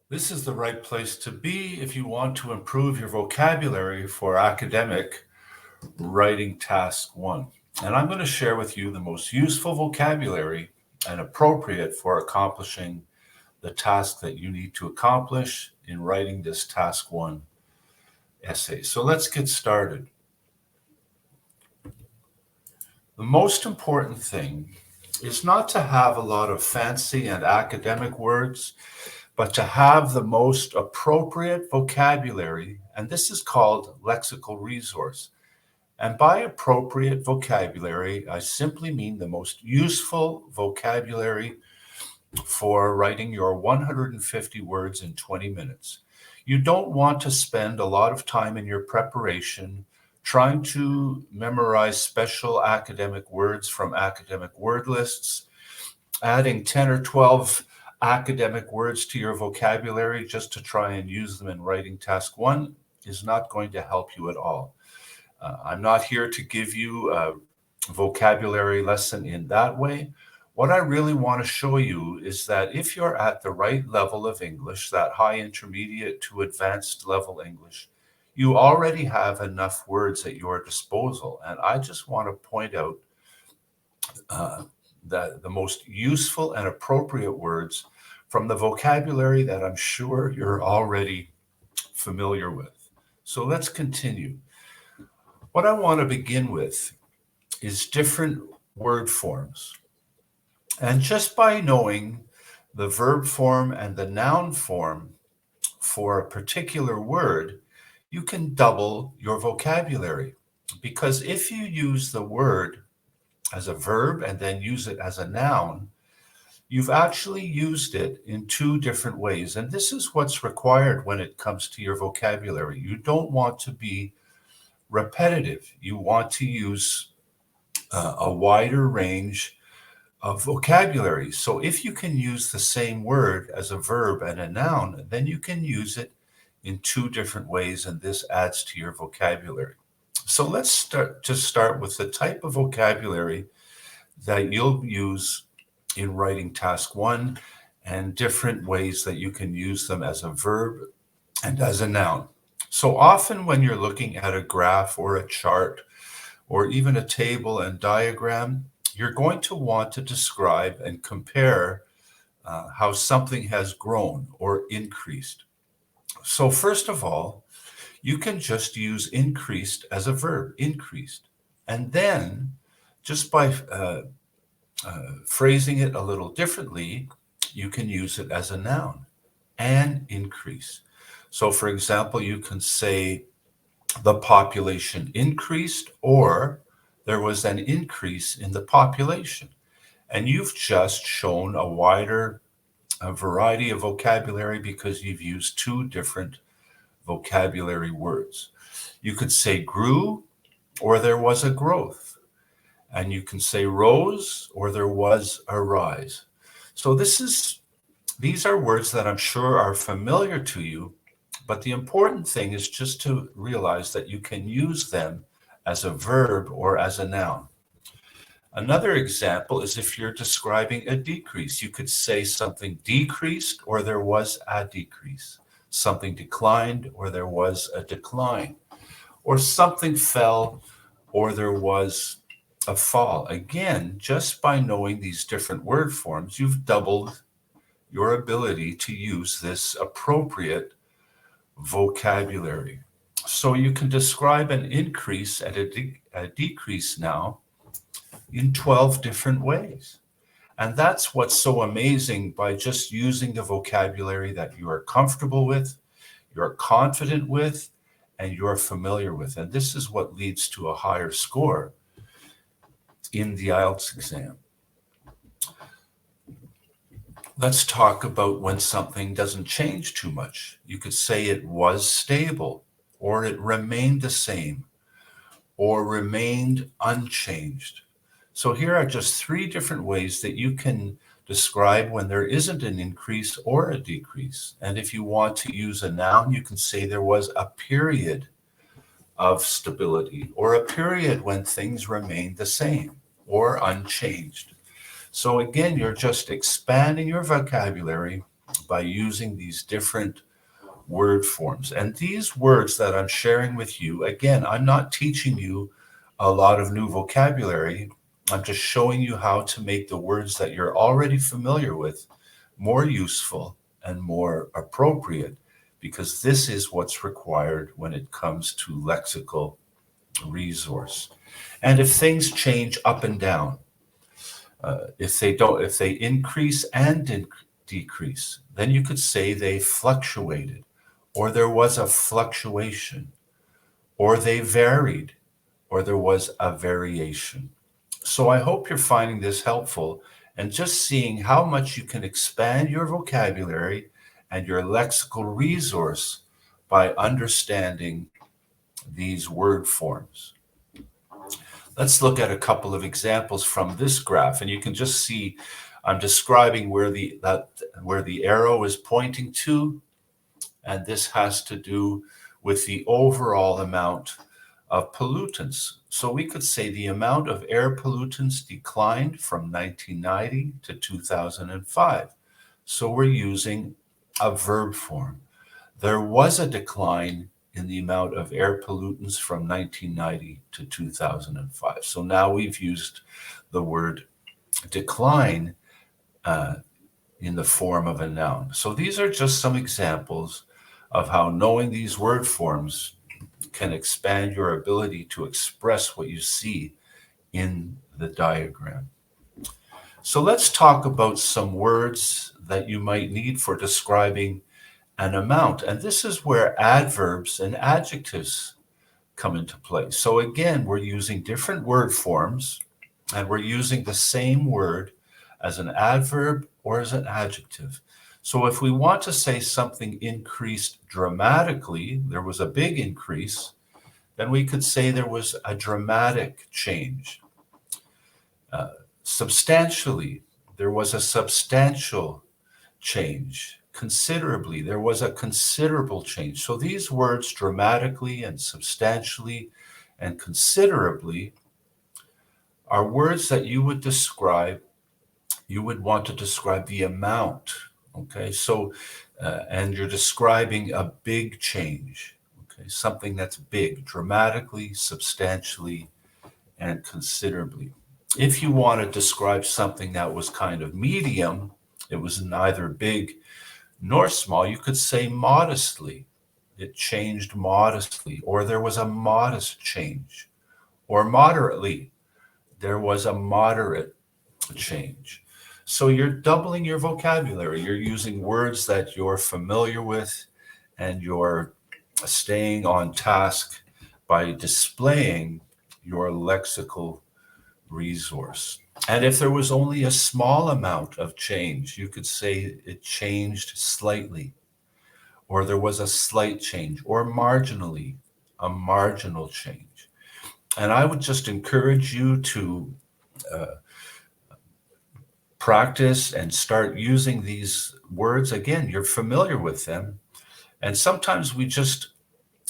This is the right place to be if you want to improve your vocabulary for academic writing task 1. And I'm going to share with you the most useful vocabulary and appropriate for accomplishing the task that you need to accomplish in writing this task 1 essay. So let's get started. The most important thing is not to have a lot of fancy and academic words, but to have the most appropriate vocabulary, and this is called Lexical Resource. And by appropriate vocabulary, I simply mean the most useful vocabulary for writing your 150 words in 20 minutes. You don't want to spend a lot of time in your preparation trying to memorize special academic words from academic word lists, adding 10 or 12 academic words to your vocabulary just to try and use them in writing task 1 is not going to help you at all. I'm not here to give you a vocabulary lesson in that way. What I really want to show you is that if you're at the right level of English, that high intermediate to advanced level English, you already have enough words at your disposal. And I just want to point out the most useful and appropriate words from the vocabulary that I'm sure you're already familiar with. So let's continue. What I want to begin with is different word forms. And just by knowing the verb form and the noun form for a particular word, you can double your vocabulary. Because if you use the word as a verb and then use it as a noun, you've actually used it in two different ways. And this is what's required when it comes to your vocabulary. You don't want to be repetitive. You want to use a wider range of vocabulary. So if you can use the same word as a verb and a noun, then you can use it in two different ways, and this adds to your vocabulary. So let's start with the type of vocabulary that you'll use in writing task 1 and different ways that you can use them as a verb and as a noun. So often when you're looking at a graph or a chart or even a table and diagram, you're going to want to describe and compare how something has grown or increased. So first of all, you can just use increased as a verb, increased. And then just by phrasing it a little differently, you can use it as a noun, an increase. So for example, you can say the population increased, or there was an increase in the population. And you've just shown a wider variety of vocabulary because you've used two different vocabulary words. You could say grew, or there was a growth. And you can say rose, or there was a rise. So these are words that I'm sure are familiar to you, but the important thing is just to realize that you can use them as a verb or as a noun. Another example is if you're describing a decrease. You could say something decreased, or there was a decrease. Something declined, or there was a decline. Or something fell, or there was a fall. Again, just by knowing these different word forms, you've doubled your ability to use this appropriate vocabulary. So you can describe an increase and a decrease now in 12 different ways. And that's what's so amazing by just using the vocabulary that you are comfortable with, you're confident with, and you're familiar with. And this is what leads to a higher score in the IELTS exam. Let's talk about when something doesn't change too much. You could say it was stable, or it remained the same, or remained unchanged. So here are just three different ways that you can describe when there isn't an increase or a decrease. And if you want to use a noun, you can say there was a period of stability, or a period when things remained the same or unchanged. So again, you're just expanding your vocabulary by using these different word forms. And these words that I'm sharing with you, again, I'm not teaching you a lot of new vocabulary. I'm just showing you how to make the words that you're already familiar with more useful and more appropriate, because this is what's required when it comes to lexical resource. And if things change up and down, if they increase and decrease, then you could say they fluctuated, or there was a fluctuation, or they varied, or there was a variation. So I hope you're finding this helpful and just seeing how much you can expand your vocabulary and your lexical resource by understanding these word forms. Let's look at a couple of examples from this graph, and you can just see I'm describing where the arrow is pointing to, and this has to do with the overall amount of pollutants. So we could say the amount of air pollutants declined from 1990 to 2005. So we're using a verb form. There was a decline in the amount of air pollutants from 1990 to 2005. So now we've used the word decline in the form of a noun. So these are just some examples of how knowing these word forms can expand your ability to express what you see in the diagram. So let's talk about some words that you might need for describing an amount. And this is where adverbs and adjectives come into play. So again, we're using different word forms, and we're using the same word as an adverb or as an adjective. So if we want to say something increased dramatically, there was a big increase, then we could say there was a dramatic change. Substantially, there was a substantial change. Considerably, there was a considerable change. So these words, dramatically and substantially and considerably, are words that you would want to describe the amount. Okay, so, and you're describing a big change. Okay, something that's big, dramatically, substantially, and considerably. If you want to describe something that was kind of medium, it was neither big nor small, you could say modestly. It changed modestly, or there was a modest change, or moderately, there was a moderate change. So you're doubling your vocabulary. You're using words that you're familiar with, and you're staying on task by displaying your lexical resource. And if there was only a small amount of change, you could say it changed slightly, or there was a slight change, or marginally, a marginal change. And I would just encourage you to practice and start using these words. Again, you're familiar with them. And sometimes we just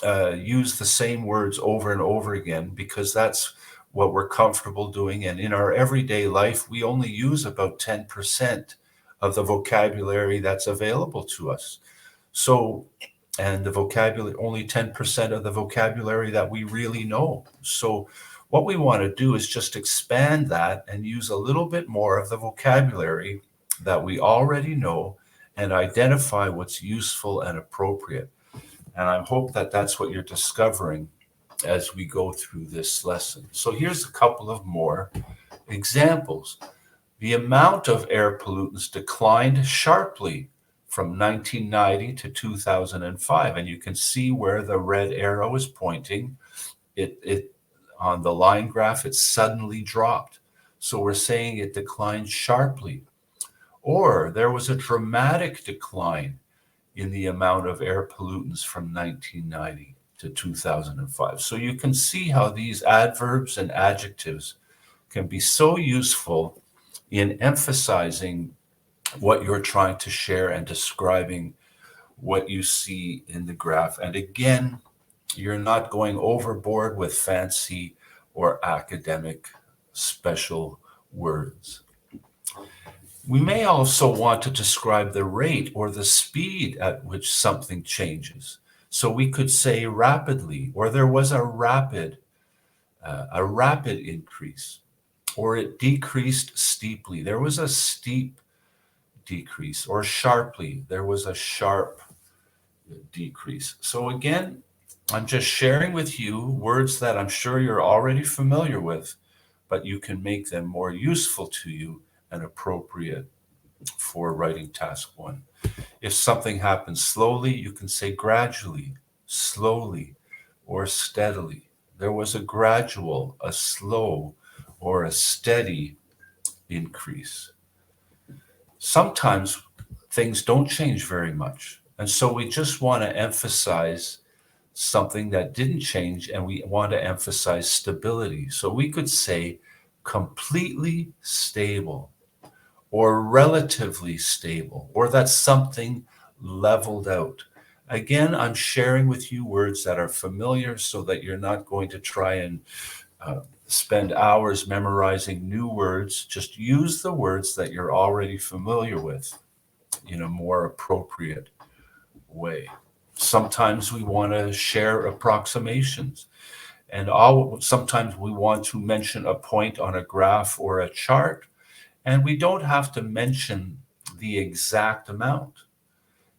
use the same words over and over again because that's what we're comfortable doing. And in our everyday life, we only use about 10% of the vocabulary that's available to us. So, and the vocabulary, only 10% of the vocabulary that we really know. So what we want to do is just expand that and use a little bit more of the vocabulary that we already know and identify what's useful and appropriate. And I hope that that's what you're discovering as we go through this lesson. So here's a couple of more examples. The amount of air pollutants declined sharply from 1990 to 2005. And you can see where the red arrow is pointing. It on the line graph, it suddenly dropped. So we're saying it declined sharply. Or there was a dramatic decline in the amount of air pollutants from 1990 to 2005. So you can see how these adverbs and adjectives can be so useful in emphasizing what you're trying to share and describing what you see in the graph. And again, you're not going overboard with fancy or academic special words. We may also want to describe the rate or the speed at which something changes. So we could say rapidly, or there was a rapid increase, or it decreased steeply. There was a steep decrease, or sharply. There was a sharp decrease. So again, I'm just sharing with you words that I'm sure you're already familiar with, but you can make them more useful to you and appropriate for writing task 1. If something happens slowly, you can say gradually, slowly, or steadily. There was a gradual, a slow, or a steady increase. Sometimes things don't change very much. And so we just want to emphasize something that didn't change, and we want to emphasize stability. So we could say completely stable, or relatively stable, or that something leveled out. Again, I'm sharing with you words that are familiar so that you're not going to try and spend hours memorizing new words. Just use the words that you're already familiar with in a more appropriate way. Sometimes we want to share approximations, and sometimes we want to mention a point on a graph or a chart, and we don't have to mention the exact amount.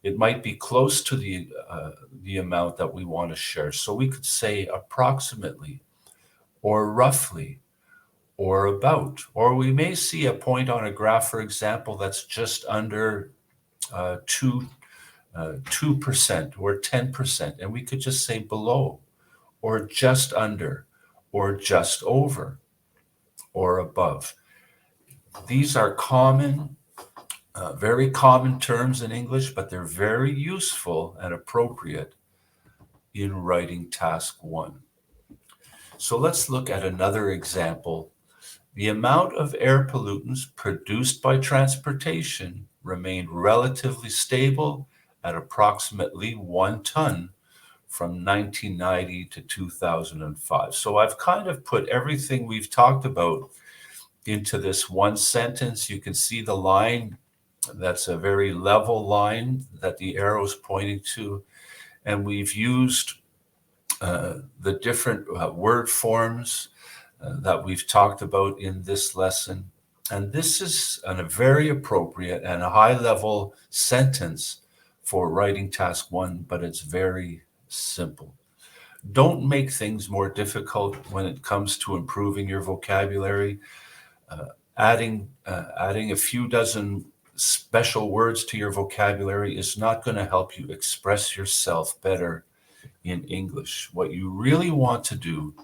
It might be close to the amount that we want to share. So we could say approximately, or roughly, or about. Or we may see a point on a graph, for example, that's just under 2% or 10%, and we could just say below, or just under, or just over, or above. These are common, very common terms in English, but they're very useful and appropriate in writing task 1. So let's look at another example. The amount of air pollutants produced by transportation remained relatively stable at approximately 1 ton from 1990 to 2005. So I've kind of put everything we've talked about into this one sentence. You can see the line. That's a very level line that the arrow is pointing to. And we've used the different word forms that we've talked about in this lesson. And this is a very appropriate and a high-level sentence for writing task 1, but it's very simple. Don't make things more difficult when it comes to improving your vocabulary. Adding a few dozen special words to your vocabulary is not going to help you express yourself better in English. What you really want to do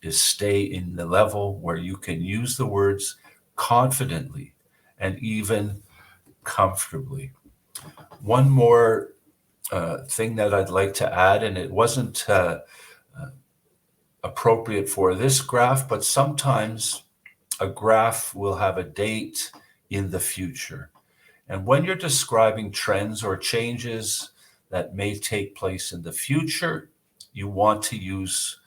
is stay in the level where you can use the words confidently and even comfortably. One more thing that I'd like to add, and it wasn't appropriate for this graph, but sometimes a graph will have a date in the future. And when you're describing trends or changes that may take place in the future, you want to use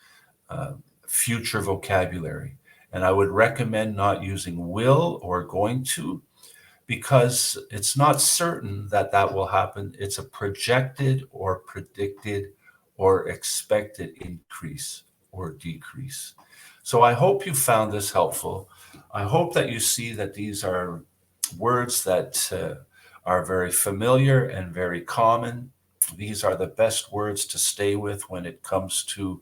future vocabulary. And I would recommend not using will or going to, because it's not certain that that will happen. It's a projected or predicted or expected increase or decrease. So I hope you found this helpful. I hope that you see that these are words that are very familiar and very common. These are the best words to stay with when it comes to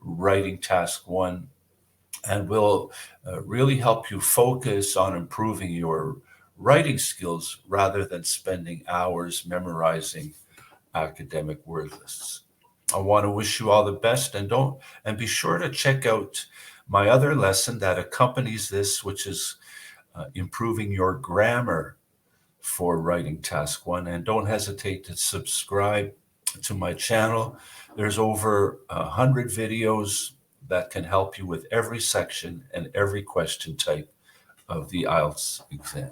writing task 1, and will really help you focus on improving your writing skills rather than spending hours memorizing academic word lists. I want to wish you all the best, and be sure to check out my other lesson that accompanies this, which is improving your grammar for writing task 1. And don't hesitate to subscribe to my channel. There's over 100 videos that can help you with every section and every question type of the IELTS exam.